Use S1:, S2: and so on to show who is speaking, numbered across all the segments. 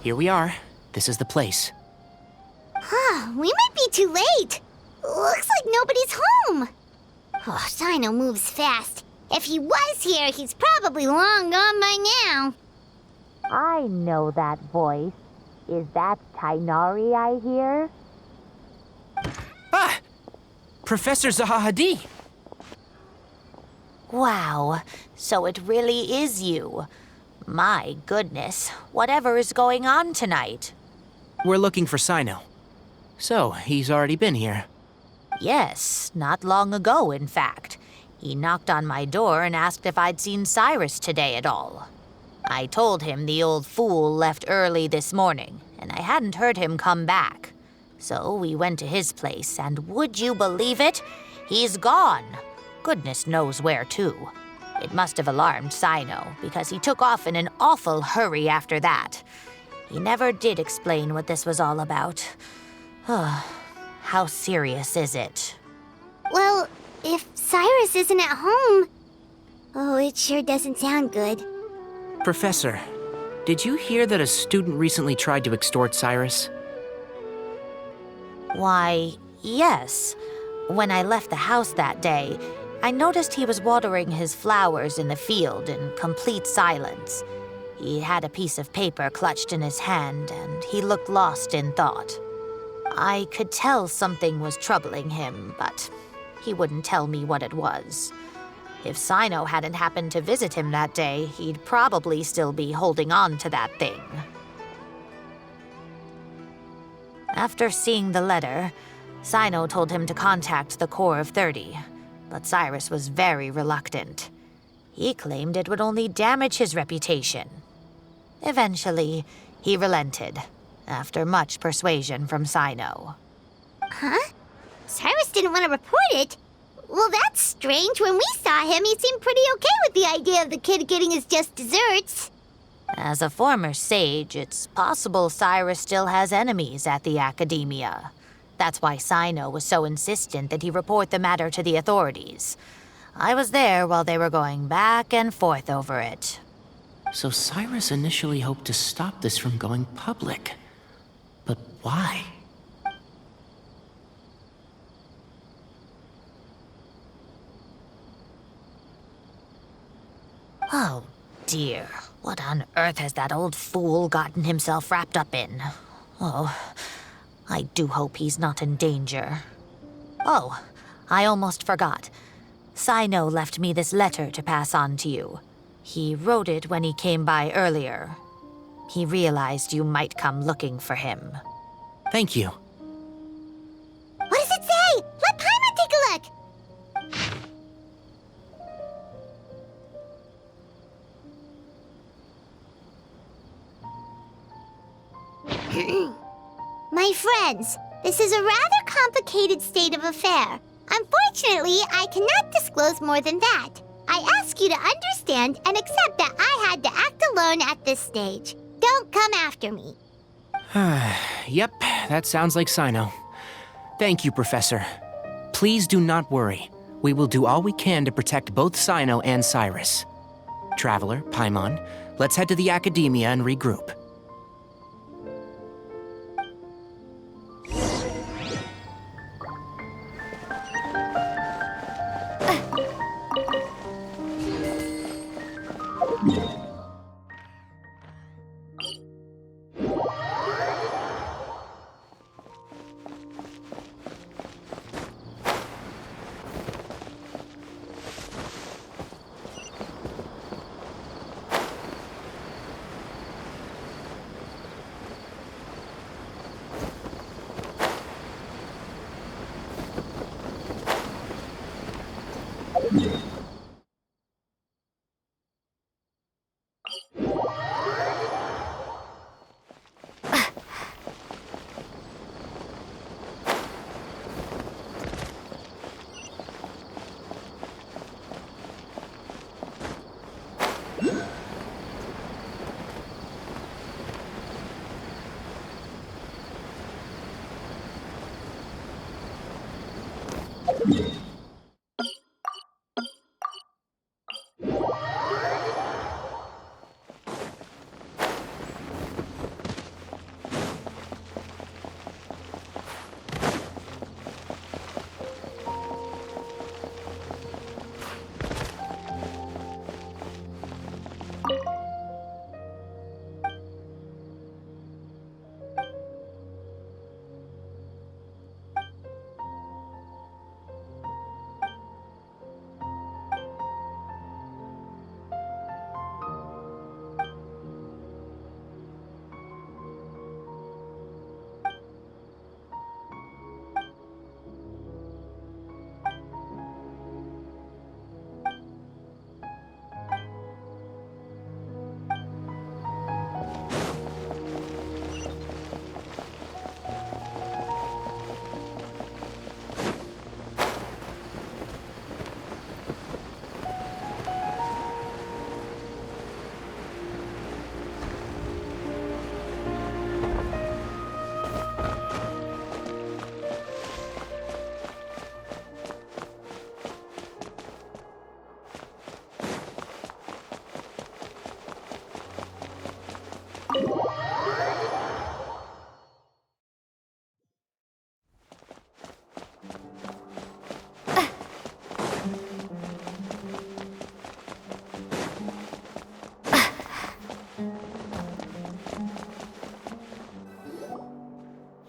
S1: Here we are. This is the place.
S2: We might be too late. Looks like nobody's home. Oh, Sino moves fast. If he was here, he's probably long gone by now.
S3: I know that voice. Is that Tainari I hear?
S1: Ah! Professor Zahahadi!
S3: Wow, so it really is you. My goodness, whatever is going on tonight?
S1: We're looking for Sino. So, he's already been here.
S3: Yes, not long ago, in fact. He knocked on my door and asked if I'd seen Cyrus today at all. I told him the old fool left early this morning, and I hadn't heard him come back. So we went to his place, and would you believe it? He's gone. Goodness knows where to. It must have alarmed Sino, because he took off in an awful hurry after that. He never did explain what this was all about. How serious is it?
S2: Well, if Cyrus isn't at home... Oh, it sure doesn't sound good.
S1: Professor, did you hear that a student recently tried to extort Cyrus?
S3: Why, yes. When I left the house that day, I noticed he was watering his flowers in the field in complete silence. He had a piece of paper clutched in his hand, and he looked lost in thought. I could tell something was troubling him, but he wouldn't tell me what it was. If Sino hadn't happened to visit him that day, he'd probably still be holding on to that thing. After seeing the letter, Sino told him to contact the Corps of 30, but Cyrus was very reluctant. He claimed it would only damage his reputation. Eventually, he relented, after much persuasion from Sino.
S2: Huh? Cyrus didn't want to report it? Well, that's strange. When we saw him, he seemed pretty okay with the idea of the kid getting his just desserts.
S3: As a former sage, it's possible Cyrus still has enemies at the academia. That's why Sino was so insistent that he report the matter to the authorities. I was there while they were going back and forth over it.
S1: So Cyrus initially hoped to stop this from going public. But why?
S3: Oh, dear. What on earth has that old fool gotten himself wrapped up in? Oh, I do hope he's not in danger. Oh, I almost forgot. Sino left me this letter to pass on to you. He wrote it when he came by earlier. He realized you might come looking for him.
S1: Thank you.
S2: What does it say? Let Paimon take a look. My friends, this is a rather complicated state of affair. Unfortunately, I cannot disclose more than that. I ask you to understand and accept that I had to act alone at this stage. Don't come after me.
S1: Yep, that sounds like Sino. Thank you, Professor. Please do not worry. We will do all we can to protect both Sino and Cyrus. Traveler, Paimon, let's head to the academia and regroup.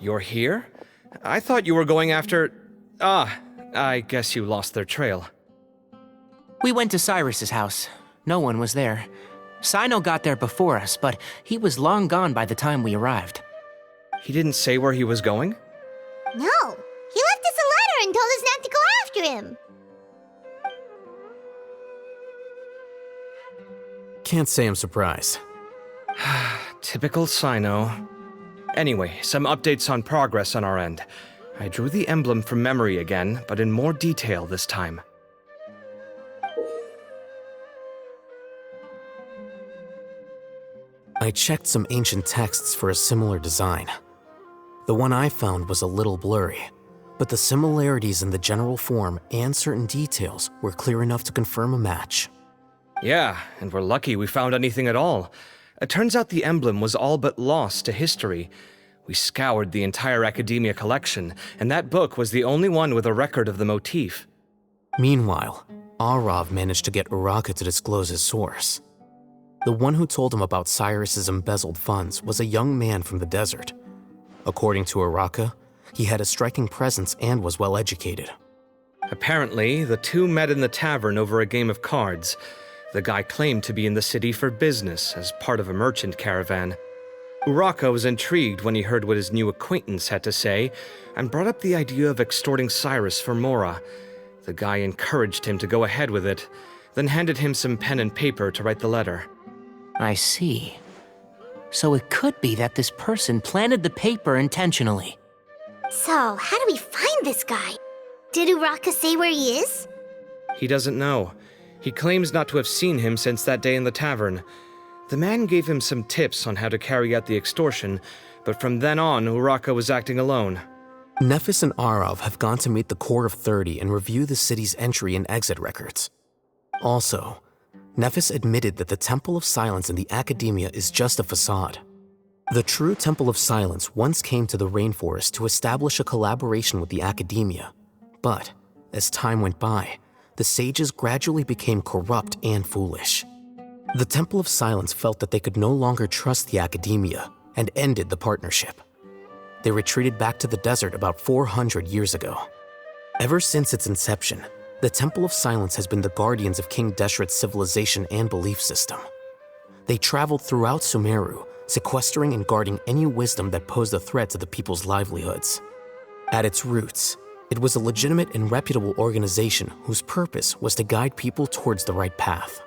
S4: You're here? I thought you were going after... Ah, I guess you lost their trail.
S1: We went to Cyrus's house. No one was there. Cyno got there before us, but he was long gone by the time we arrived.
S4: He didn't say where he was going?
S2: No, he left us a letter and told us not to go after him.
S5: Can't say I'm surprised.
S4: Typical Cyno. Anyway, some updates on progress on our end. I drew the emblem from memory again, but in more detail this time.
S5: I checked some ancient texts for a similar design. The one I found was a little blurry, but the similarities in the general form and certain details were clear enough to confirm a match.
S4: Yeah, and we're lucky we found anything at all. It turns out the emblem was all but lost to history. We scoured the entire Academia collection, and that book was the only one with a record of the motif.
S5: Meanwhile, Arav managed to get Uraka to disclose his source. The one who told him about Cyrus's embezzled funds was a young man from the desert. According to Uraka, he had a striking presence and was well educated.
S4: Apparently, the two met in the tavern over a game of cards. The guy claimed to be in the city for business as part of a merchant caravan. Uraka was intrigued when he heard what his new acquaintance had to say and brought up the idea of extorting Cyrus for Mora. The guy encouraged him to go ahead with it, then handed him some pen and paper to write the letter.
S1: I see. So it could be that this person planted the paper intentionally.
S2: So, how do we find this guy? Did Uraka say where he is?
S4: He doesn't know. He claims not to have seen him since that day in the tavern. The man gave him some tips on how to carry out the extortion, but from then on, Uraka was acting alone.
S5: Nephis and Arav have gone to meet the Court of 30 and review the city's entry and exit records. Also, Nephis admitted that the Temple of Silence in the Academia is just a facade. The true Temple of Silence once came to the rainforest to establish a collaboration with the Academia, but as time went by, the sages gradually became corrupt and foolish. The Temple of Silence felt that they could no longer trust the Academia and ended the partnership. They retreated back to the desert about 400 years ago. Ever since its inception, the Temple of Silence has been the guardians of King Deshret's civilization and belief system. They traveled throughout Sumeru, sequestering and guarding any wisdom that posed a threat to the people's livelihoods. At its roots, it was a legitimate and reputable organization whose purpose was to guide people towards the right path.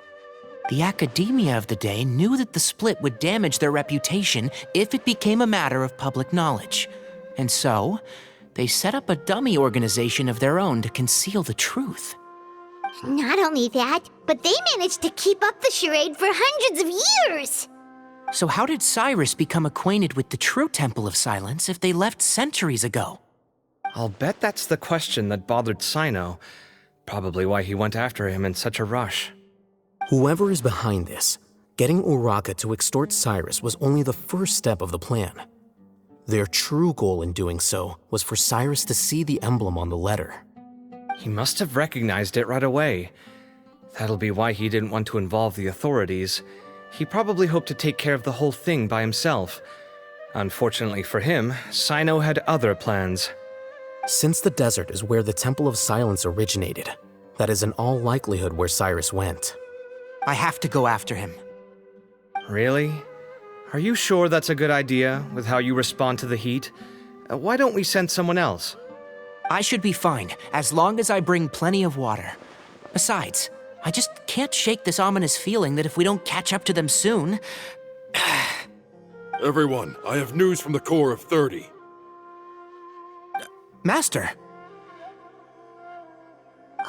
S1: The Academia of the day knew that the split would damage their reputation if it became a matter of public knowledge. And so, they set up a dummy organization of their own to conceal the truth.
S2: Not only that, but they managed to keep up the charade for hundreds of years!
S1: So how did Cyrus become acquainted with the true Temple of Silence if they left centuries ago?
S4: I'll bet that's the question that bothered Sino. Probably why he went after him in such a rush.
S5: Whoever is behind this, getting Uraka to extort Cyrus was only the first step of the plan. Their true goal in doing so was for Cyrus to see the emblem on the letter.
S4: He must have recognized it right away. That'll be why he didn't want to involve the authorities. He probably hoped to take care of the whole thing by himself. Unfortunately for him, Sino had other plans.
S5: Since the desert is where the Temple of Silence originated, that is in all likelihood where Cyrus went.
S1: I have to go after him.
S4: Really? Are you sure that's a good idea, with how you respond to the heat? Why don't we send someone else?
S1: I should be fine, as long as I bring plenty of water. Besides, I just can't shake this ominous feeling that if we don't catch up to them soon...
S6: Everyone, I have news from the Core of 30.
S1: Master!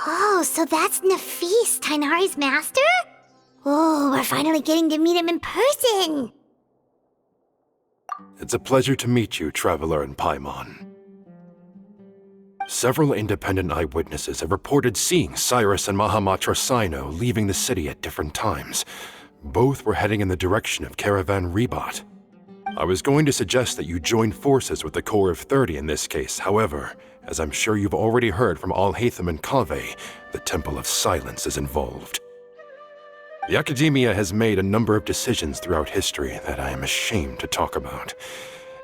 S2: Oh, so that's Nafis, Tainari's master? Oh, we're finally getting to meet him in person!
S6: It's a pleasure to meet you, Traveler in Paimon. Several independent eyewitnesses have reported seeing Cyrus and Mahamatra Sino leaving the city at different times. Both were heading in the direction of Caravan Ribat. I was going to suggest that you join forces with the Core of 30 in this case. However, as I'm sure you've already heard from Alhaitham and Kaveh, the Temple of Silence is involved. The Academia has made a number of decisions throughout history that I am ashamed to talk about.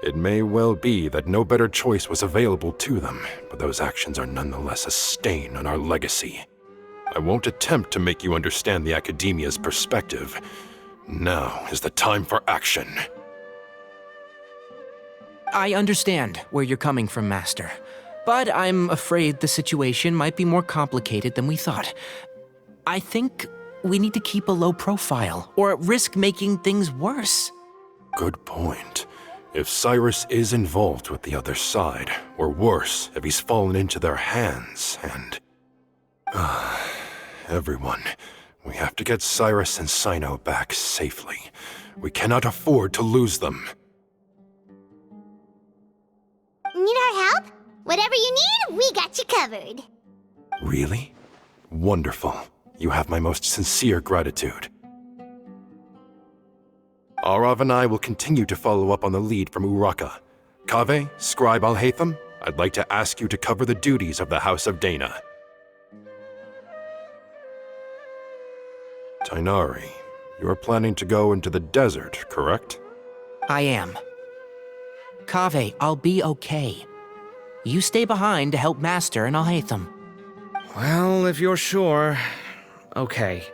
S6: It may well be that no better choice was available to them, but those actions are nonetheless a stain on our legacy. I won't attempt to make you understand the Academia's perspective. Now is the time for action.
S1: I understand where you're coming from, Master. But I'm afraid the situation might be more complicated than we thought. I think we need to keep a low profile, or risk making things worse.
S6: Good point. If Cyrus is involved with the other side, or worse, if he's fallen into their hands, and... everyone, we have to get Cyrus and Sino back safely. We cannot afford to lose them.
S2: Need our help? Whatever you need, we got you covered.
S6: Really? Wonderful. You have my most sincere gratitude. Arav and I will continue to follow up on the lead from Uraka. Kaveh, Scribe Alhaitham, I'd like to ask you to cover the duties of the House of Dana. Tainari, you are planning to go into the desert, correct?
S1: I am. Kaveh, I'll be okay. You stay behind to help Master and Alhaitham.
S4: Well, if you're sure... Okay.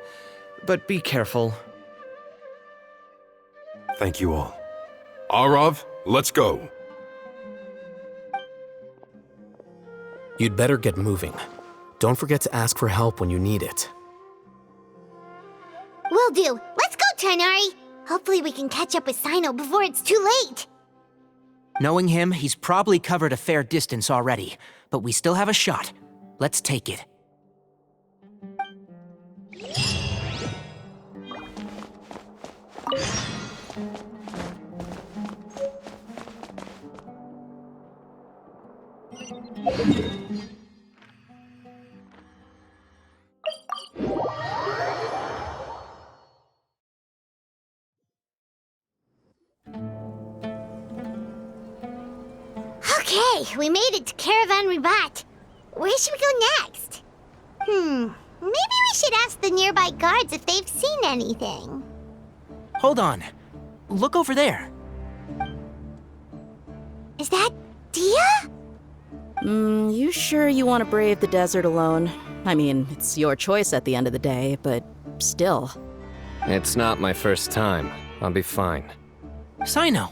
S4: But be careful.
S6: Thank you all. Arav, let's go!
S5: You'd better get moving. Don't forget to ask for help when you need it.
S2: Will do. Let's go, Tainari. Hopefully we can catch up with Sino before it's too late.
S1: Knowing him, he's probably covered a fair distance already, but we still have a shot. Let's take it.
S2: Okay, we made it to Caravan Ribat. Where should we go next? Maybe we should ask the nearby guards if they've seen anything.
S1: Hold on. Look over there.
S2: Is that Dia?
S7: You sure you want to brave the desert alone? I mean, it's your choice at the end of the day, but still.
S8: It's not my first time. I'll be fine.
S1: Sino.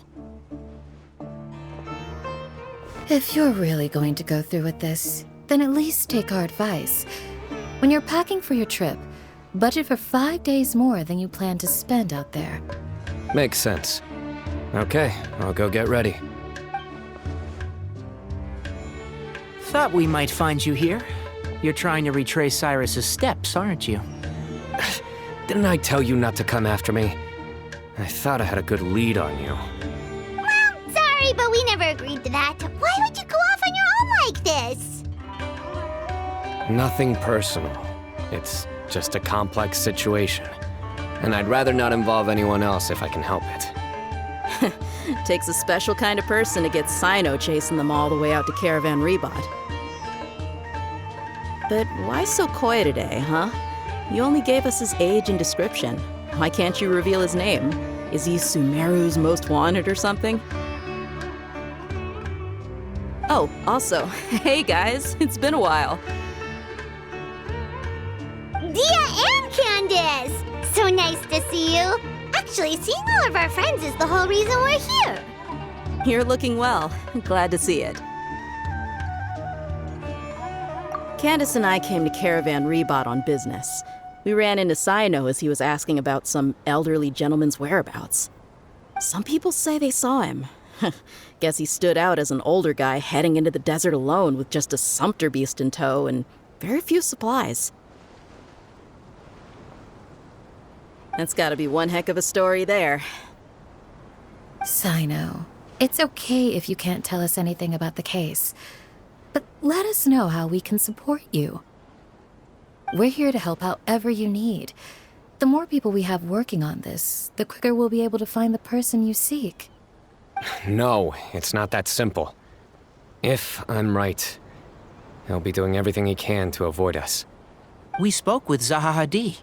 S9: If you're really going to go through with this, then at least take our advice. When you're packing for your trip, budget for 5 days more than you plan to spend out there.
S8: Makes sense. Okay, I'll go get ready.
S1: Thought we might find you here. You're trying to retrace Cyrus's steps, aren't you?
S8: Didn't I tell you not to come after me? I thought I had a good lead on you.
S2: Well, sorry, but we never agreed to that. Why would you go off on your own like this?
S8: Nothing personal. It's just a complex situation. And I'd rather not involve anyone else if I can help it.
S7: Takes a special kind of person to get Sino chasing them all the way out to Caravan Rebot. But why so coy today, huh? You only gave us his age and description. Why can't you reveal his name? Is he Sumeru's most wanted or something? Oh, also, hey guys, it's been a while.
S2: Dia and Candace! So nice to see you. Actually, seeing all of our friends is the whole reason we're here.
S7: You're looking well. Glad to see it. Candace and I came to Caravan Rebot on business. We ran into Sino as he was asking about some elderly gentleman's whereabouts. Some people say they saw him. Guess he stood out as an older guy heading into the desert alone with just a sumpter beast in tow and very few supplies. That's gotta be one heck of a story there.
S9: Sino, it's okay if you can't tell us anything about the case, but let us know how we can support you. We're here to help however you need. The more people we have working on this, the quicker we'll be able to find the person you seek.
S8: No, it's not that simple. If I'm right, he'll be doing everything he can to avoid us.
S1: We spoke with Zaha Hadid.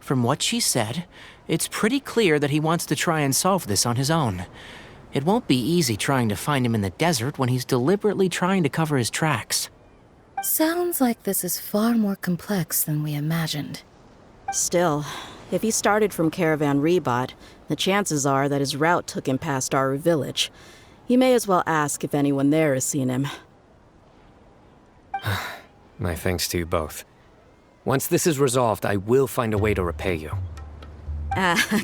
S1: From what she said, it's pretty clear that he wants to try and solve this on his own. It won't be easy trying to find him in the desert when he's deliberately trying to cover his tracks.
S9: Sounds like this is far more complex than we imagined.
S7: Still, if he started from Caravan Rebot, the chances are that his route took him past our village. You may as well ask if anyone there has seen him.
S8: My thanks to you both. Once this is resolved, I will find a way to repay you.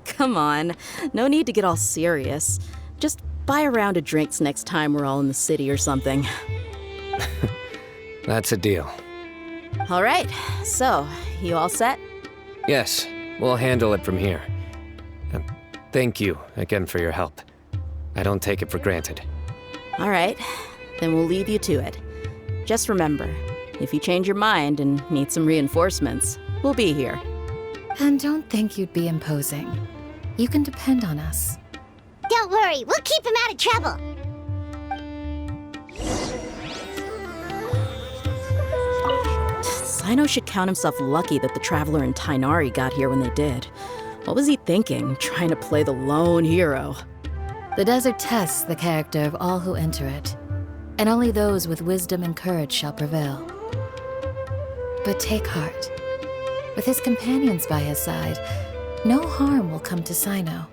S7: Come on. No need to get all serious. Just buy a round of drinks next time we're all in the city or something.
S8: That's a deal.
S7: All right, so, you all set?
S8: Yes, we'll handle it from here. Thank you again for your help. I don't take it for granted.
S7: All right, then we'll leave you to it. Just remember, if you change your mind and need some reinforcements, we'll be here.
S9: And don't think you'd be imposing. You can depend on us.
S2: Don't worry, we'll keep him out of trouble.
S7: Sino should count himself lucky that the Traveler and Tainari got here when they did. What was he thinking, trying to play the lone hero?
S9: The desert tests the character of all who enter it, and only those with wisdom and courage shall prevail. But take heart. With his companions by his side, no harm will come to Sino.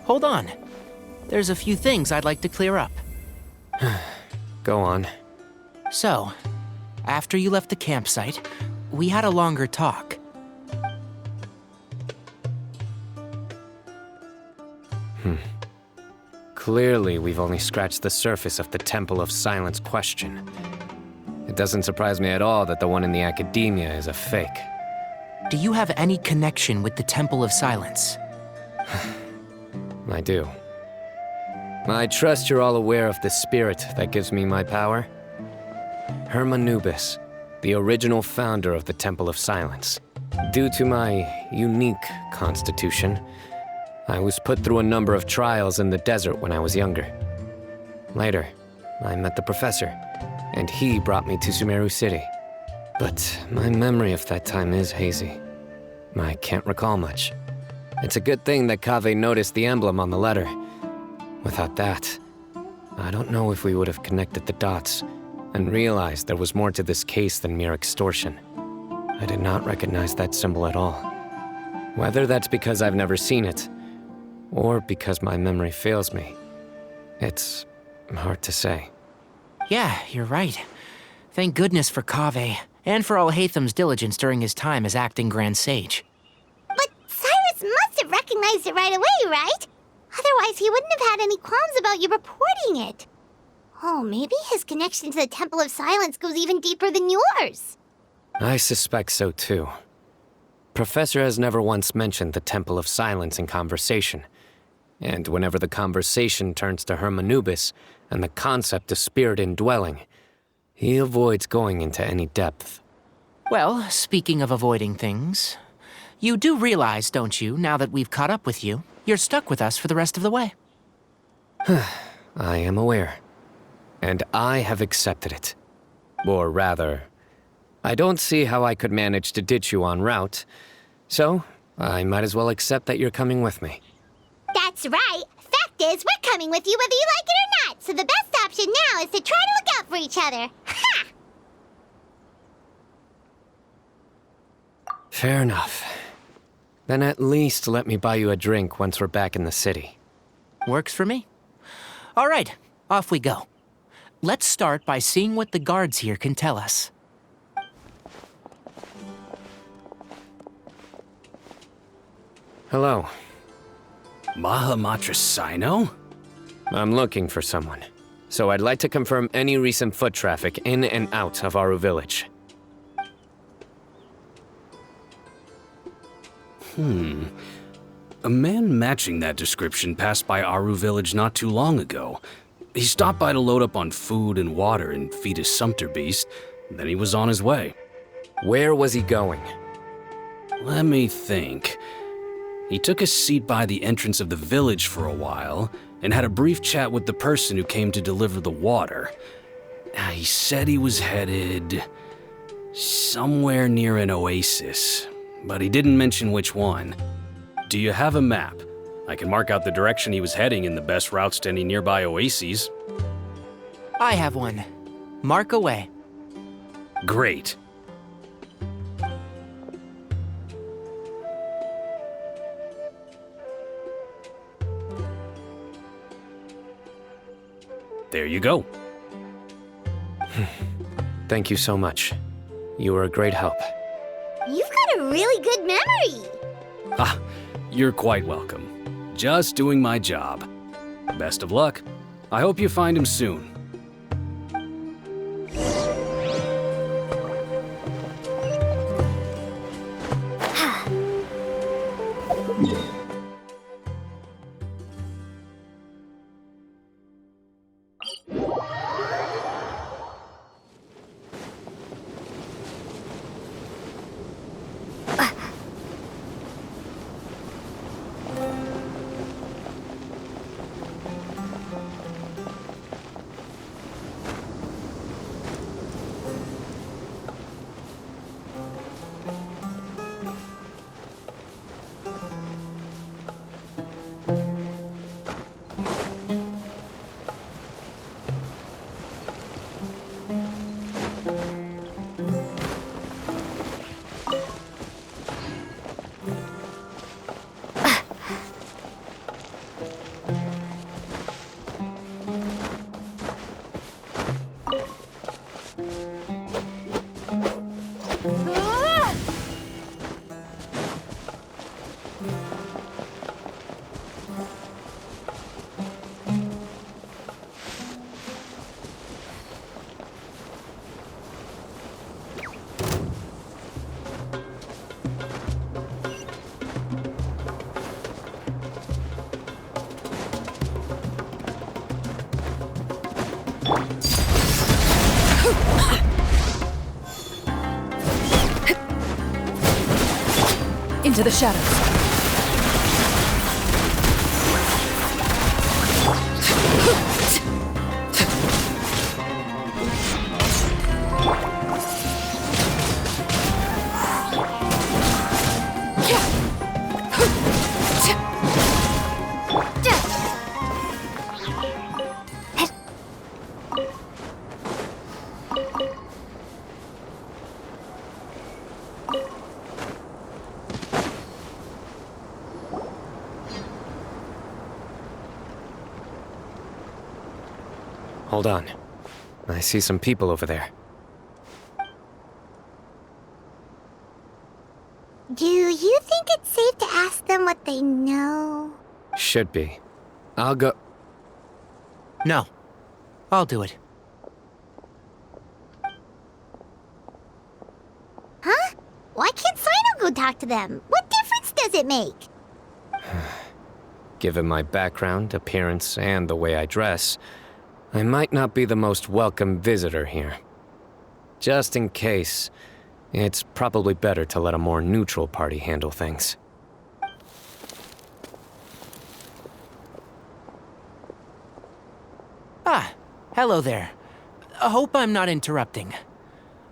S1: Hold on. There's a few things I'd like to clear up.
S8: Go on.
S1: So, after you left the campsite, we had a longer talk.
S8: Clearly, we've only scratched the surface of the Temple of Silence question. It doesn't surprise me at all that the one in the academia is a fake.
S1: Do you have any connection with the Temple of Silence?
S8: I do. I trust you're all aware of the spirit that gives me my power. Hermanubis, the original founder of the Temple of Silence. Due to my unique constitution, I was put through a number of trials in the desert when I was younger. Later, I met the professor, and he brought me to Sumeru City. But my memory of that time is hazy. I can't recall much. It's a good thing that Kaveh noticed the emblem on the letter. Without that, I don't know if we would have connected the dots and realized there was more to this case than mere extortion. I did not recognize that symbol at all. Whether that's because I've never seen it, or because my memory fails me, it's hard to say.
S1: Yeah, you're right. Thank goodness for Kaveh, and for Alhaitham's diligence during his time as acting Grand Sage.
S2: But Cyrus must have recognized it right away, right? Otherwise, he wouldn't have had any qualms about you reporting it. Oh, maybe his connection to the Temple of Silence goes even deeper than yours.
S8: I suspect so too. Professor has never once mentioned the Temple of Silence in conversation. And whenever the conversation turns to Hermanubis and the concept of spirit indwelling, he avoids going into any depth.
S1: Well, speaking of avoiding things, you do realize, don't you, now that we've caught up with you, you're stuck with us for the rest of the way.
S8: I am aware. And I have accepted it. Or rather, I don't see how I could manage to ditch you en route, so I might as well accept that you're coming with me.
S2: That's right. Fact is, we're coming with you whether you like it or not, so the best option now is to try to look out for each other. Ha!
S8: Fair enough. Then at least let me buy you a drink once we're back in the city.
S1: Works for me. All right, off we go. Let's start by seeing what the guards here can tell us.
S8: Hello.
S10: Mahamatra Sino?
S8: I'm looking for someone, so I'd like to confirm any recent foot traffic in and out of Aru Village.
S10: A man matching that description passed by Aru Village not too long ago. He stopped by to load up on food and water and feed his sumpter beast, then he was on his way.
S8: Where was he going?
S10: Let me think. He took a seat by the entrance of the village for a while and had a brief chat with the person who came to deliver the water. He said he was headed somewhere near an oasis, but he didn't mention which one. Do you have a map? I can mark out the direction he was heading and the best routes to any nearby oases.
S1: I have one. Mark away.
S10: Great. There you go.
S8: Thank you so much. You were a great help.
S2: You've got a really good memory.
S10: Ah, you're quite welcome. Just doing my job. Best of luck. I hope you find him soon.
S9: Into the shadows.
S8: Hold on. I see some people over there.
S2: Do you think it's safe to ask them what they know?
S8: Should be. I'll go.
S1: No. I'll do it.
S2: Huh? Why can't Sino go talk to them? What difference does it make?
S8: Given my background, appearance, and the way I dress, I might not be the most welcome visitor here. Just in case, it's probably better to let a more neutral party handle things.
S1: Ah, hello there. I hope I'm not interrupting.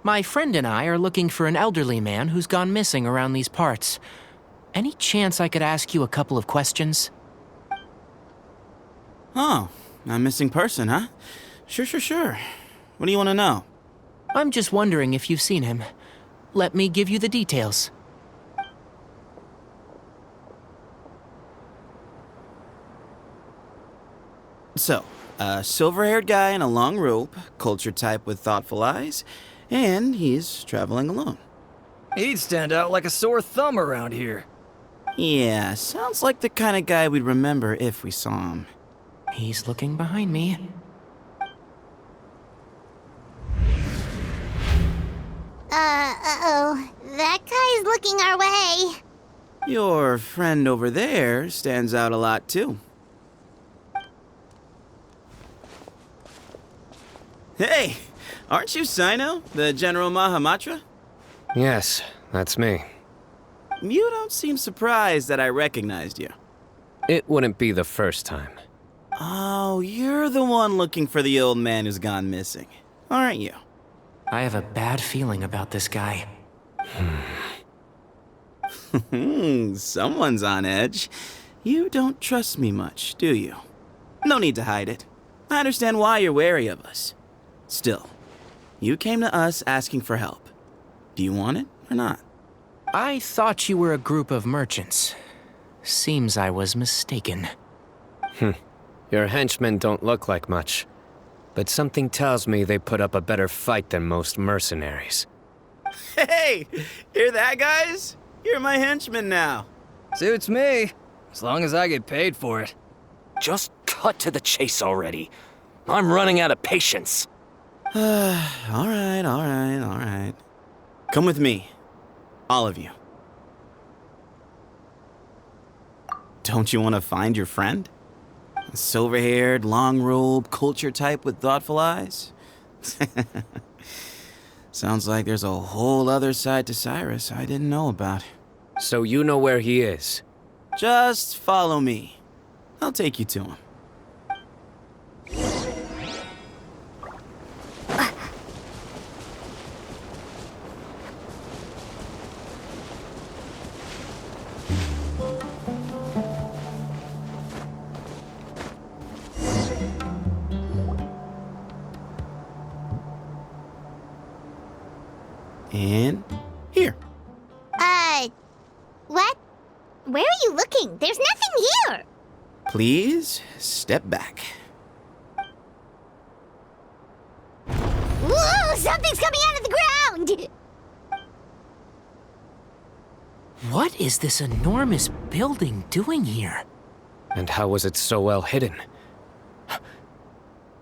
S1: My friend and I are looking for an elderly man who's gone missing around these parts. Any chance I could ask you a couple of questions?
S11: Oh, a missing person, huh? Sure. What do you want to know?
S1: I'm just wondering if you've seen him. Let me give you the details.
S11: So, a silver-haired guy in a long robe, culture type with thoughtful eyes, and he's traveling alone.
S12: He'd stand out like a sore thumb around here.
S11: Yeah, sounds like the kind of guy we'd remember if we saw him.
S1: He's looking behind me.
S2: Uh-oh. That guy's looking our way.
S11: Your friend over there stands out a lot, too. Hey, aren't you Sino, the General Mahamatra?
S8: Yes, that's me.
S11: You don't seem surprised that I recognized you.
S8: It wouldn't be the first time.
S11: Oh, you're the one looking for the old man who's gone missing, aren't you?
S1: I have a bad feeling about this guy.
S11: Someone's on edge. You don't trust me much, do you? No need to hide it. I understand why you're wary of us. Still, you came to us asking for help. Do you want it or not?
S1: I thought you were a group of merchants. Seems I was mistaken.
S8: Your henchmen don't look like much, but something tells me they put up a better fight than most mercenaries.
S11: Hey, hear that, guys? You're my henchmen now.
S12: Suits me, as long as I get paid for it.
S13: Just cut to the chase already. I'm running out of patience.
S11: All right. Come with me. All of you. Don't you want to find your friend? A silver-haired, long-robe, culture type with thoughtful eyes? Sounds like there's a whole other side to Cyrus I didn't know about.
S8: So you know where he is?
S11: Just follow me. I'll take you to him. And here.
S2: What? Where are you looking? There's nothing here.
S11: Please step back.
S2: Whoa, something's coming out of the ground!
S1: What is this enormous building doing here?
S8: And how was it so well hidden?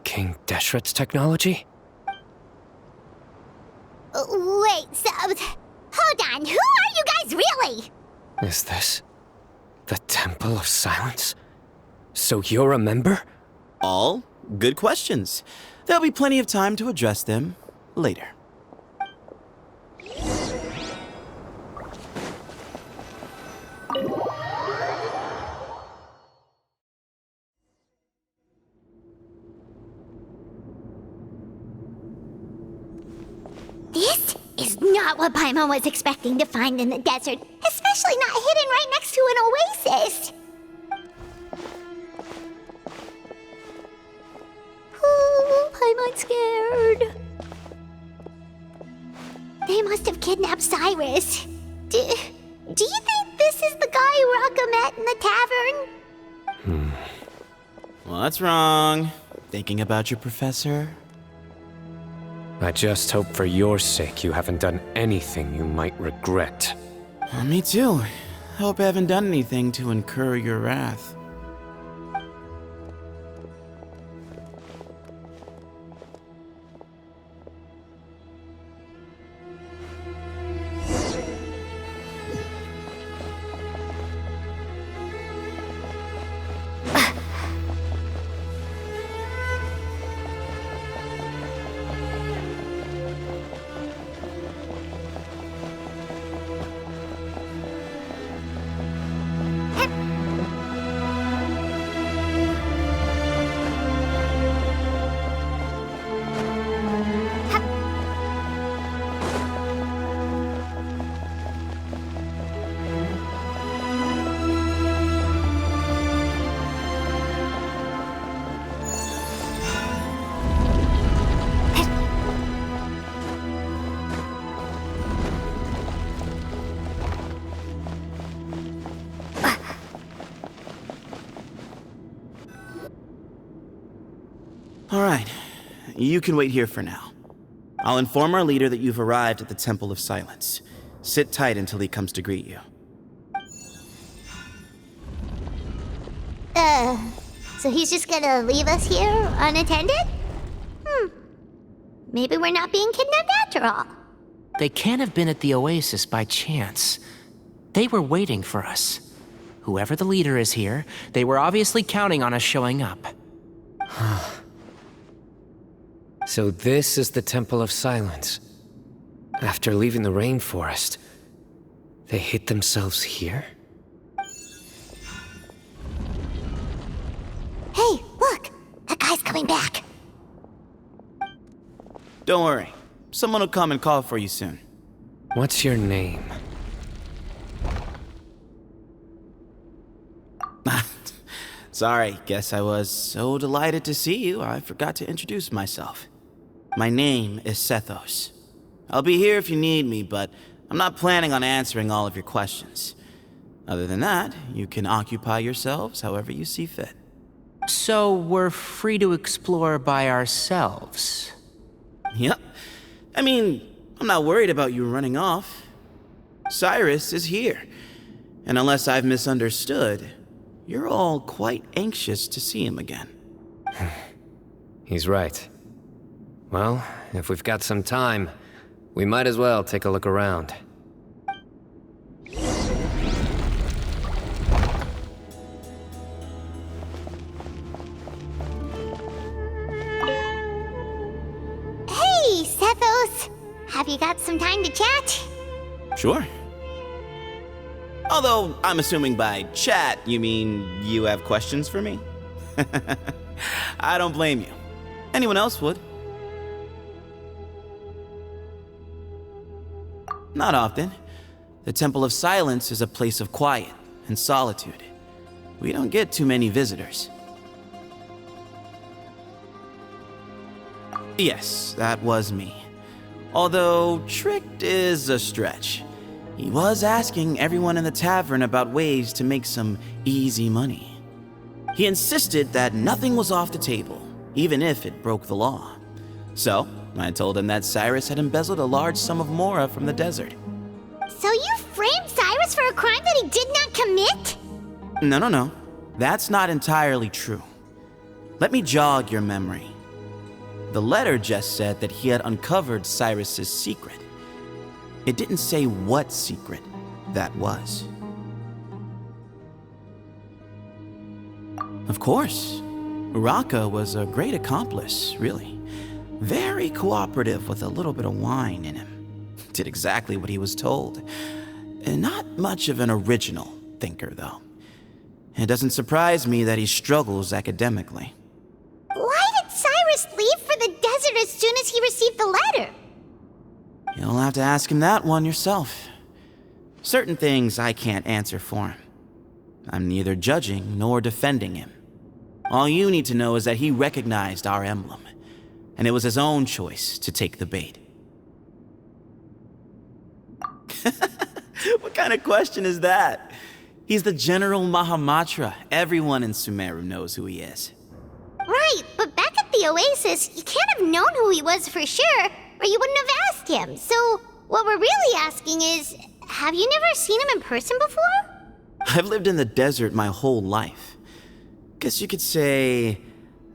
S8: King Deshret's technology?
S2: Wait, so... Hold on, who are you guys really?
S8: Is this the Temple of Silence? So you're a member?
S11: All good questions. There'll be plenty of time to address them later.
S2: This is not what Paimon was expecting to find in the desert, especially not hidden right next to an oasis. Ooh, Paimon's scared. They must have kidnapped Cyrus. Do you think this is the guy Raka met in the tavern?
S11: What's wrong? Thinking about your professor?
S8: I just hope for your sake you haven't done anything you might regret.
S11: Me too. Hope I haven't done anything to incur your wrath. Alright, you can wait here for now. I'll inform our leader that you've arrived at the Temple of Silence. Sit tight until he comes to greet you.
S2: So he's just gonna leave us here unattended? Maybe we're not being kidnapped after all.
S1: They can't have been at the oasis by chance. They were waiting for us. Whoever the leader is here, they were obviously counting on us showing up.
S8: So this is the Temple of Silence. After leaving the rainforest, they hid themselves here?
S2: Hey, look! That guy's coming back.
S11: Don't worry. Someone will come and call for you soon.
S8: What's your name?
S11: Sorry, guess I was so delighted to see you, I forgot to introduce myself. My name is Sethos. I'll be here if you need me, but I'm not planning on answering all of your questions. Other than that, you can occupy yourselves however you see fit.
S1: So we're free to explore by ourselves?
S11: Yep. I mean, I'm not worried about you running off. Cyrus is here, and unless I've misunderstood, you're all quite anxious to see him again.
S8: He's right. Well, if we've got some time, we might as well take a look around.
S2: Hey, Sethos! Have you got some time to chat?
S11: Sure. Although, I'm assuming by chat, you mean you have questions for me? I don't blame you. Anyone else would. Not often. The Temple of Silence is a place of quiet and solitude. We don't get too many visitors. Yes, that was me. Although, tricked is a stretch. He was asking everyone in the tavern about ways to make some easy money. He insisted that nothing was off the table, even if it broke the law. So, I told him that Cyrus had embezzled a large sum of mora from the desert.
S2: So you framed Cyrus for a crime that he did not commit?
S11: No. That's not entirely true. Let me jog your memory. The letter just said that he had uncovered Cyrus's secret. It didn't say what secret that was. Of course, Uraka was a great accomplice, really. Very cooperative with a little bit of wine in him. Did exactly what he was told. And not much of an original thinker, though. It doesn't surprise me that he struggles academically.
S2: Why did Cyrus leave for the desert as soon as he received the letter?
S11: You'll have to ask him that one yourself. Certain things I can't answer for him. I'm neither judging nor defending him. All you need to know is that he recognized our emblem, and it was his own choice to take the bait. What kind of question is that? He's the General Mahamatra. Everyone in Sumeru knows who he is.
S2: Right, but back at the Oasis, you can't have known who he was for sure, or you wouldn't have asked him. So, what we're really asking is, have you never seen him in person before?
S11: I've lived in the desert my whole life. Guess you could say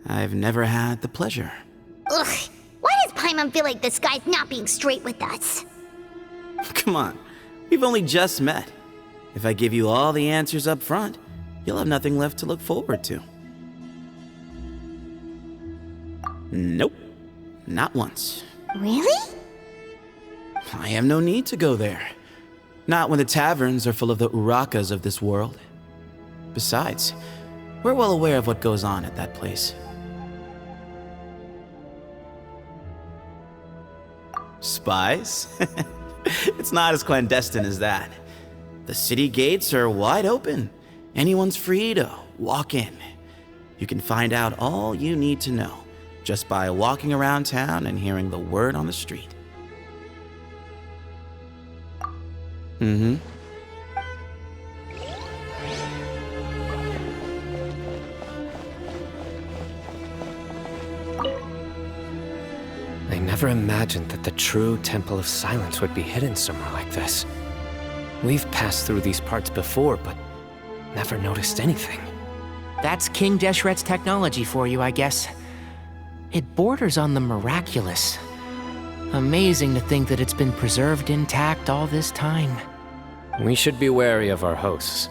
S11: I've never had the pleasure.
S2: Ugh, why does Paimon feel like this guy's not being straight with us?
S11: Come on, we've only just met. If I give you all the answers up front, you'll have nothing left to look forward to. Nope, not once.
S2: Really?
S11: I have no need to go there. Not when the taverns are full of the Urakas of this world. Besides, we're well aware of what goes on at that place. Spies? It's not as clandestine as that. The city gates are wide open. Anyone's free to walk in. You can find out all you need to know just by walking around town and hearing the word on the street. Mm-hmm.
S8: I never imagined that the true Temple of Silence would be hidden somewhere like this. We've passed through these parts before, but never noticed anything.
S1: That's King Deshret's technology for you, I guess. It borders on the miraculous. Amazing to think that it's been preserved intact all this time.
S8: We should be wary of our hosts.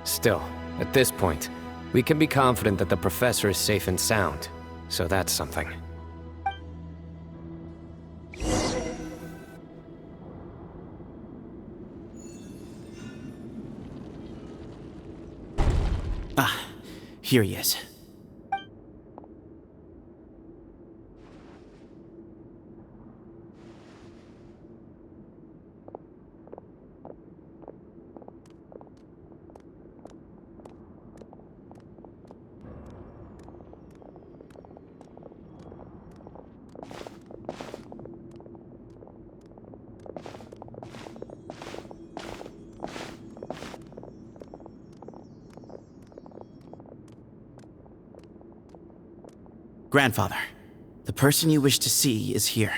S8: Still, at this point, we can be confident that the professor is safe and sound, so that's something.
S11: Here he is. Grandfather, the person you wish to see is here.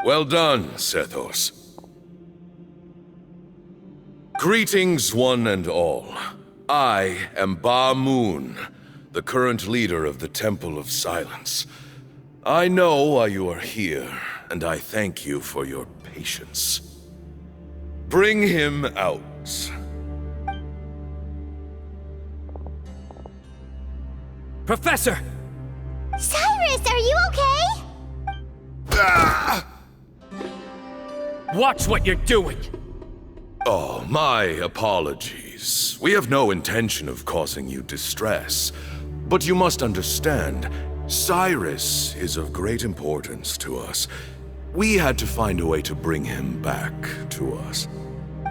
S14: Well done, Sethos. Greetings, one and all. I am Ba Moon, the current leader of the Temple of Silence. I know why you are here, and I thank you for your patience. Bring him out.
S13: Professor!
S2: Cyrus, are you okay?
S13: Watch what you're doing!
S14: Oh, my apologies. We have no intention of causing you distress. But you must understand, Cyrus is of great importance to us. We had to find a way to bring him back to us.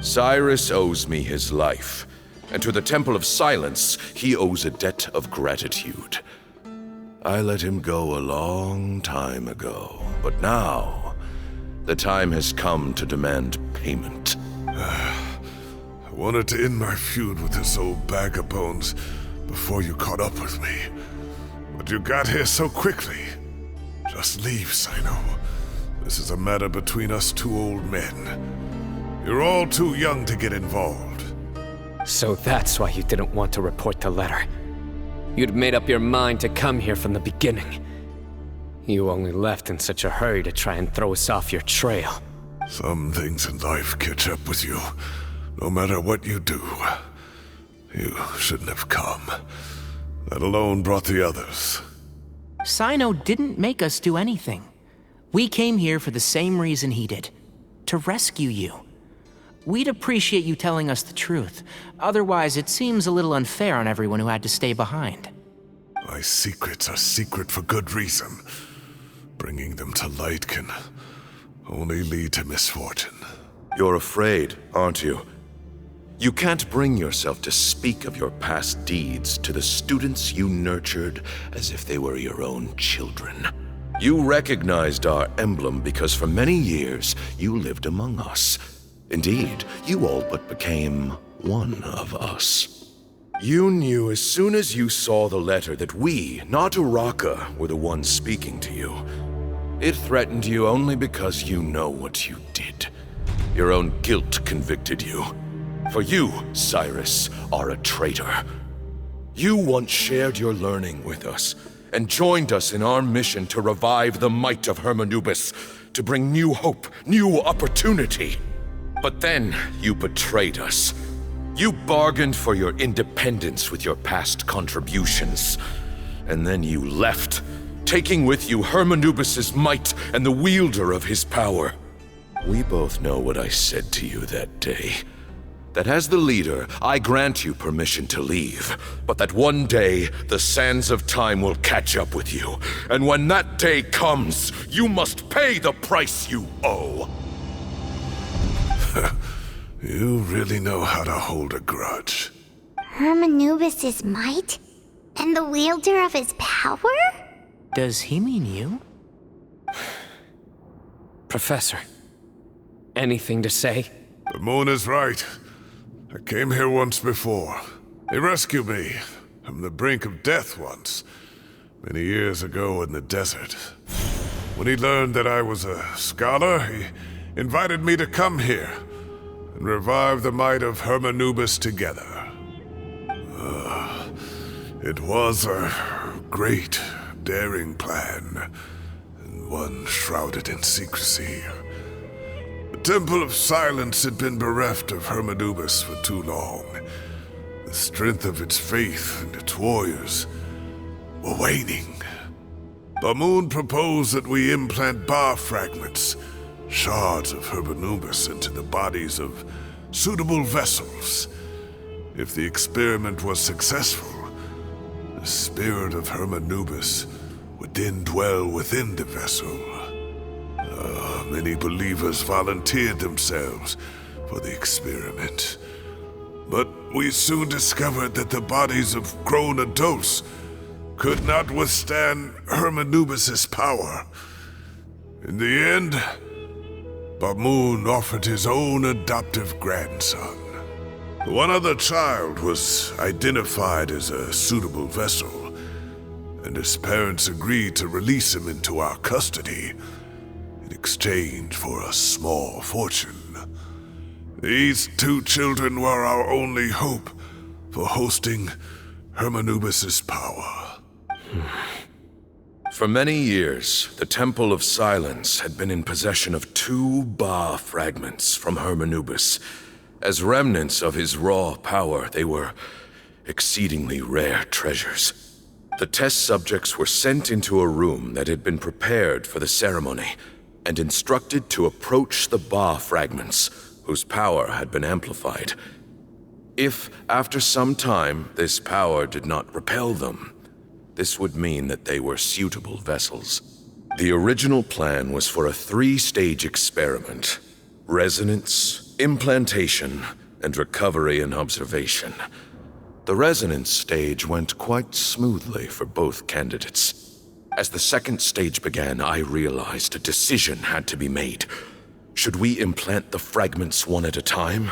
S14: Cyrus owes me his life, and to the Temple of Silence, he owes a debt of gratitude. I let him go a long time ago, but now, the time has come to demand payment.
S15: I wanted to end my feud with this old bag of bones before you caught up with me. But you got here so quickly. Just leave, Sino. This is a matter between us two old men. You're all too young to get involved.
S8: So that's why you didn't want to report the letter. You'd made up your mind to come here from the beginning. You only left in such a hurry to try and throw us off your trail.
S15: Some things in life catch up with you, no matter what you do. You shouldn't have come. That alone brought the others.
S1: Sino didn't make us do anything. We came here for the same reason he did. To rescue you. We'd appreciate you telling us the truth. Otherwise, it seems a little unfair on everyone who had to stay behind.
S15: My secrets are secret for good reason. Bringing them to light can only lead to misfortune.
S14: You're afraid, aren't you? You can't bring yourself to speak of your past deeds to the students you nurtured as if they were your own children. You recognized our emblem because for many years you lived among us. Indeed, you all but became one of us. You knew as soon as you saw the letter that we, not Uraka, were the ones speaking to you. It threatened you only because you know what you did. Your own guilt convicted you. For you, Cyrus, are a traitor. You once shared your learning with us, and joined us in our mission to revive the might of Hermanubis, to bring new hope, new opportunity. But then you betrayed us. You bargained for your independence with your past contributions. And then you left, taking with you Hermanubis' might and the wielder of his power. We both know what I said to you that day. That as the leader, I grant you permission to leave, but that one day, the sands of time will catch up with you. And when that day comes, you must pay the price you owe.
S15: You really know how to hold a grudge.
S2: Hermanubis' might? And the wielder of his power?
S1: Does he mean you?
S8: Professor, anything to say?
S15: The moon is right. I came here once before. He rescued me from the brink of death once, many years ago in the desert. When he learned that I was a scholar, he invited me to come here and revive the might of Hermanubis together. It was a great, daring plan, and one shrouded in secrecy. The Temple of Silence had been bereft of Hermanubis for too long. The strength of its faith and its warriors were waning. Bamoon proposed that we implant bar fragments, shards of Hermanubis, into the bodies of suitable vessels. If the experiment was successful, the spirit of Hermanubis would then dwell within the vessel. Many believers volunteered themselves for the experiment. But we soon discovered that the bodies of grown adults could not withstand Hermanubis' power. In the end, Bamoon offered his own adoptive grandson. One other child was identified as a suitable vessel, and his parents agreed to release him into our custody in exchange for a small fortune. These two children were our only hope for hosting Hermanubis' power.
S14: For many years, the Temple of Silence had been in possession of 2 Ba fragments from Hermanubis. As remnants of his raw power, they were exceedingly rare treasures. The test subjects were sent into a room that had been prepared for the ceremony and instructed to approach the Ba fragments, whose power had been amplified. If, after some time, this power did not repel them, this would mean that they were suitable vessels. The original plan was for a 3-stage experiment: resonance, implantation, and recovery and observation. The resonance stage went quite smoothly for both candidates. As the 2nd stage began, I realized a decision had to be made. Should we implant the fragments one at a time?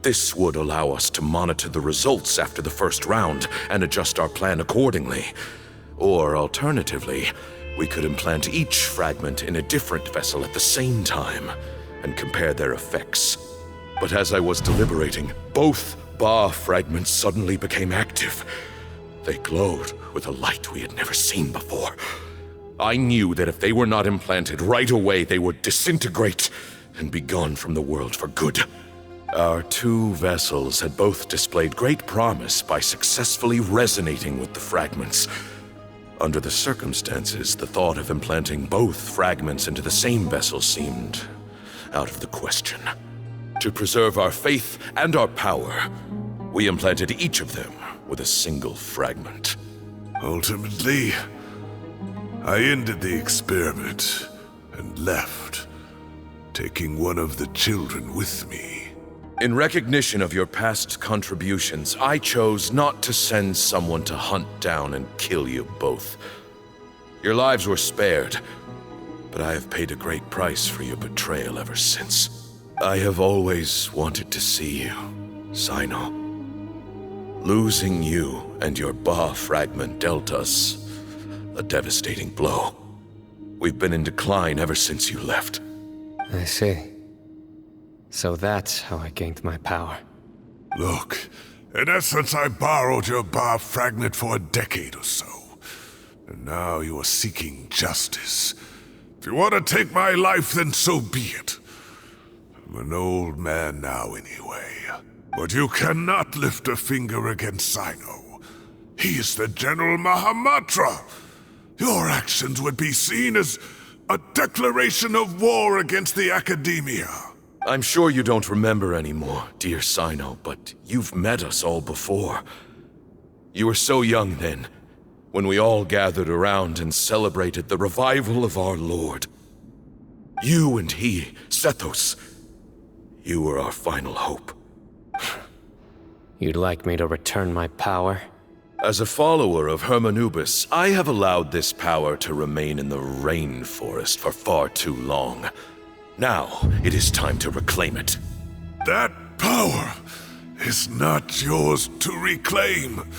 S14: This would allow us to monitor the results after the first round and adjust our plan accordingly. Or alternatively, we could implant each fragment in a different vessel at the same time and compare their effects. But as I was deliberating, both Ba fragments suddenly became active. They glowed with a light we had never seen before. I knew that if they were not implanted right away, they would disintegrate and be gone from the world for good. Our 2 vessels had both displayed great promise by successfully resonating with the fragments. Under the circumstances, the thought of implanting both fragments into the same vessel seemed out of the question. To preserve our faith and our power, we implanted each of them with a single fragment.
S15: Ultimately, I ended the experiment and left, taking one of the children with me.
S14: In recognition of your past contributions, I chose not to send someone to hunt down and kill you both. Your lives were spared, but I have paid a great price for your betrayal ever since. I have always wanted to see you, Sino. Losing you and your Ba fragment dealt us a devastating blow. We've been in decline ever since you left.
S8: I see. So that's how I gained my power.
S15: Look, in essence, I borrowed your Ba fragment for a decade or so. And now you are seeking justice. If you want to take my life, then so be it. I'm an old man now anyway. But you cannot lift a finger against Sino. He is the General Mahamatra. Your actions would be seen as a declaration of war against the Academia.
S14: I'm sure you don't remember anymore, dear Sino, but you've met us all before. You were so young then, when we all gathered around and celebrated the revival of our Lord. You and he, Sethos, you were our final hope.
S8: You'd like me to return my power?
S14: As a follower of Hermanubis, I have allowed this power to remain in the rainforest for far too long. Now, it is time to reclaim it.
S15: That power is not yours to reclaim.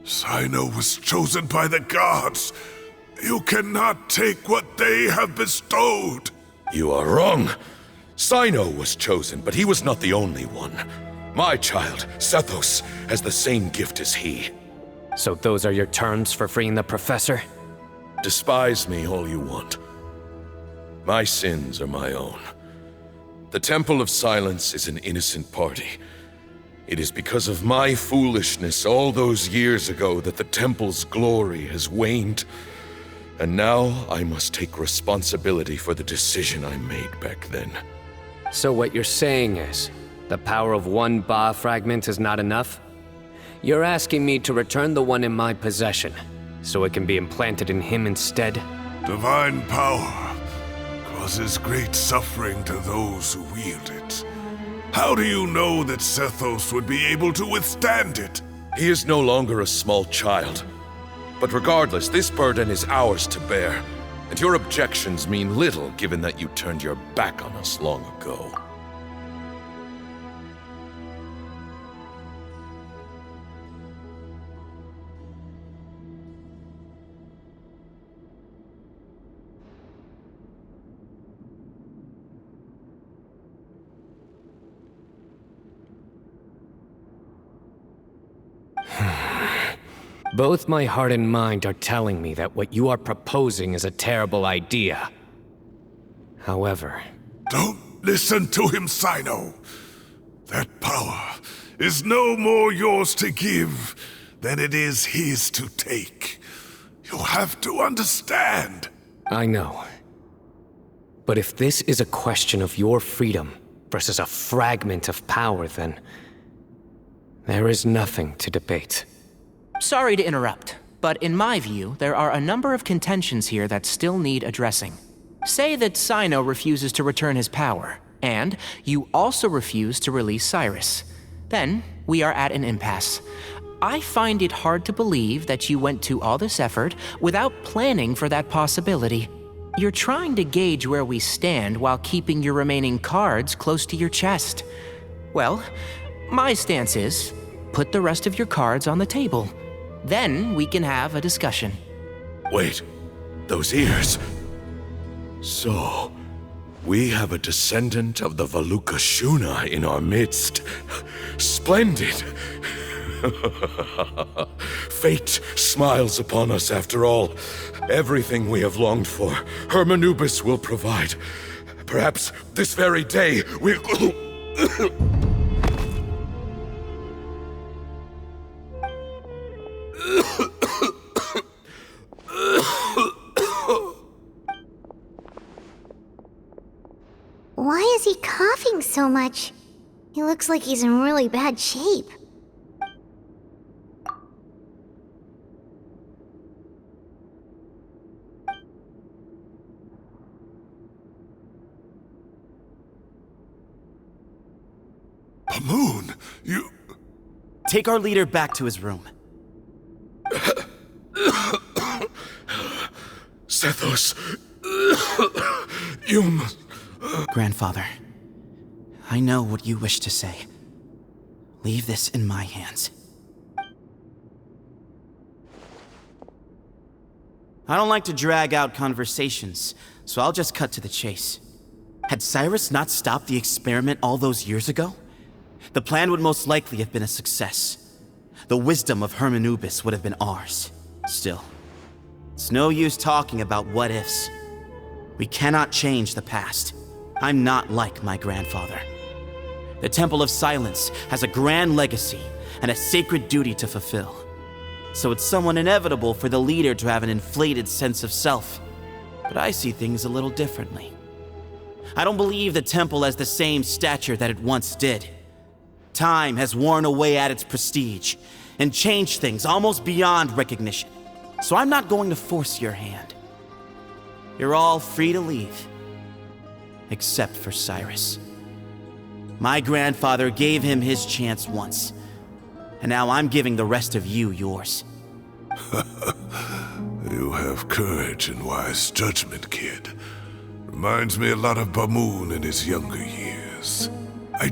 S15: Sino was chosen by the gods You cannot take what they have bestowed.
S14: You are wrong. Cyno was chosen, but he was not the only one. My child, Sethos, has the same gift as he.
S8: So those are your terms for freeing the professor?
S14: Despise me all you want. My sins are my own. The Temple of Silence is an innocent party. It is because of my foolishness all those years ago that the Temple's glory has waned. And now I must take responsibility for the decision I made back then.
S8: So what you're saying is, the power of one Ba fragment is not enough? You're asking me to return the one in my possession, so it can be implanted in him instead?
S15: Divine power causes great suffering to those who wield it. How do you know that Sethos would be able to withstand it?
S14: He is no longer a small child. But regardless, this burden is ours to bear, and your objections mean little given that you turned your back on us long ago.
S8: Both my heart and mind are telling me that what you are proposing is a terrible idea. However...
S15: Don't listen to him, Cyno. That power is no more yours to give than it is his to take. You have to understand.
S8: I know. But if this is a question of your freedom versus a fragment of power, then... there is nothing to debate.
S1: Sorry to interrupt, but in my view, there are a number of contentions here that still need addressing. Say that Cyno refuses to return his power, and you also refuse to release Cyrus. Then, we are at an impasse. I find it hard to believe that you went to all this effort without planning for that possibility. You're trying to gauge where we stand while keeping your remaining cards close to your chest. Well, my stance is, put the rest of your cards on the table. Then we can have a discussion.
S14: Wait, those ears. So, we have a descendant of the Valukashuna in our midst. Splendid! Fate smiles upon us after all. Everything we have longed for, Hermanubis will provide. Perhaps this very day we'll...
S2: Why is he coughing so much? He looks like he's in really bad shape.
S15: Pamoon, you...
S11: Take our leader back to his room.
S14: Sethos, you must...
S11: Grandfather, I know what you wish to say. Leave this in my hands. I don't like to drag out conversations, so I'll just cut to the chase. Had Cyrus not stopped the experiment all those years ago, the plan would most likely have been a success. The wisdom of Hermanubis would have been ours. Still, it's no use talking about what-ifs. We cannot change the past. I'm not like my grandfather. The Temple of Silence has a grand legacy and a sacred duty to fulfill. So it's somewhat inevitable for the leader to have an inflated sense of self. But I see things a little differently. I don't believe the temple has the same stature that it once did. Time has worn away at its prestige and changed things almost beyond recognition. So I'm not going to force your hand. You're all free to leave. Except for Cyrus. My grandfather gave him his chance once, and now I'm giving the rest of you yours.
S15: You have courage and wise judgment, kid. Reminds me a lot of Pamoon in his younger years. I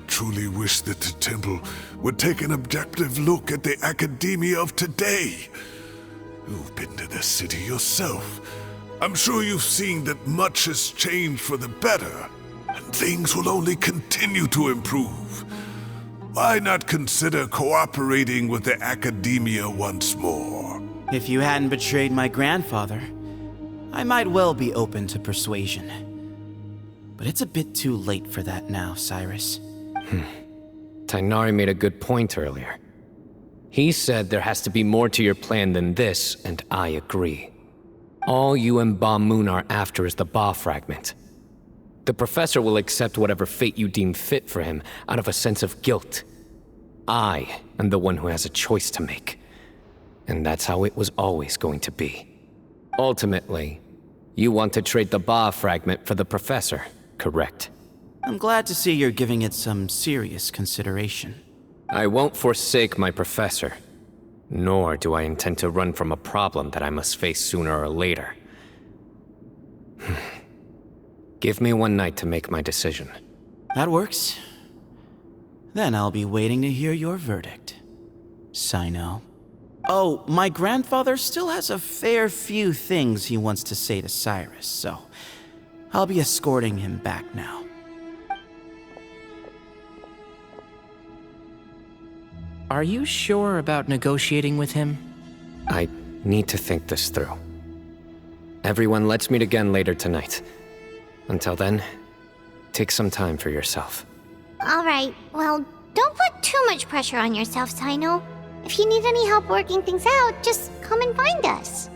S15: truly wish that the temple would take an objective look at the academia of today. You've been to the city yourself. I'm sure you've seen that much has changed for the better, and things will only continue to improve. Why not consider cooperating with the academia once more?
S11: If you hadn't betrayed my grandfather, I might well be open to persuasion. But it's a bit too late for that now, Cyrus.
S8: Tainari made a good point earlier. He said there has to be more to your plan than this, and I agree. All you and Ba Moon are after is the Ba fragment. The professor will accept whatever fate you deem fit for him out of a sense of guilt. I am the one who has a choice to make. And that's how it was always going to be. Ultimately, you want to trade the Ba fragment for the professor, correct?
S11: I'm glad to see you're giving it some serious consideration.
S8: I won't forsake my professor. Nor do I intend to run from a problem that I must face sooner or later. Give me one night to make my decision.
S11: That works. Then I'll be waiting to hear your verdict, Sino. Oh, my grandfather still has a fair few things he wants to say to Cyrus, so I'll be escorting him back now.
S1: Are you sure about negotiating with him?
S8: I need to think this through. Everyone, let's meet again later tonight. Until then, take some time for yourself.
S2: Alright, well, don't put too much pressure on yourself, Sino. If you need any help working things out, just come and find us.